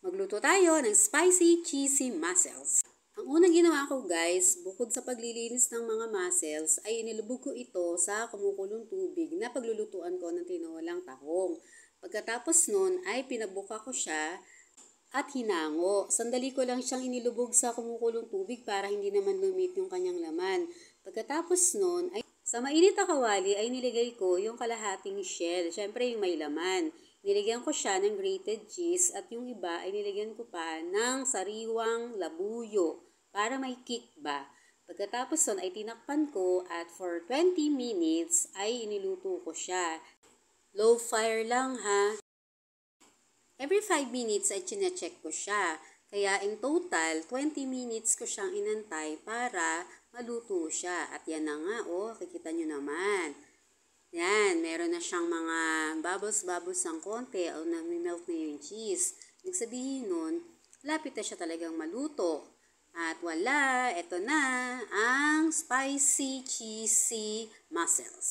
Magluto tayo ng spicy cheesy mussels. Ang unang ginawa ko guys, bukod sa paglilinis ng mga mussels, ay inilubog ko ito sa kumukulong tubig na paglulutuan ko ng tinolang tahong. Pagkatapos nun ay pinabuka ko siya at hinango. Sandali ko lang siyang inilubog sa kumukulong tubig para hindi naman lumit yung kanyang laman. Pagkatapos nun ay sa mainit na kawali ay nilagay ko yung kalahating shell. Siyempre yung may laman. Nilagyan ko siya ng grated cheese at yung iba ay nilagyan ko pa ng sariwang labuyo para may kick ba. Pagkatapos nun ay tinakpan ko at for 20 minutes ay iniluto ko siya. Low fire lang ha. Every 5 minutes ay chinecheck ko siya. Kaya in total, 20 minutes ko siyang inantay para maluto siya. At yan na nga, oh, kikita nyo naman. Yan, meron na siyang mga bubbles-bubbles ng konti o nami-melt na yung cheese. Ibig sabihin nun, lapit na siya talagang maluto. At wala, eto na ang spicy cheesy mussels.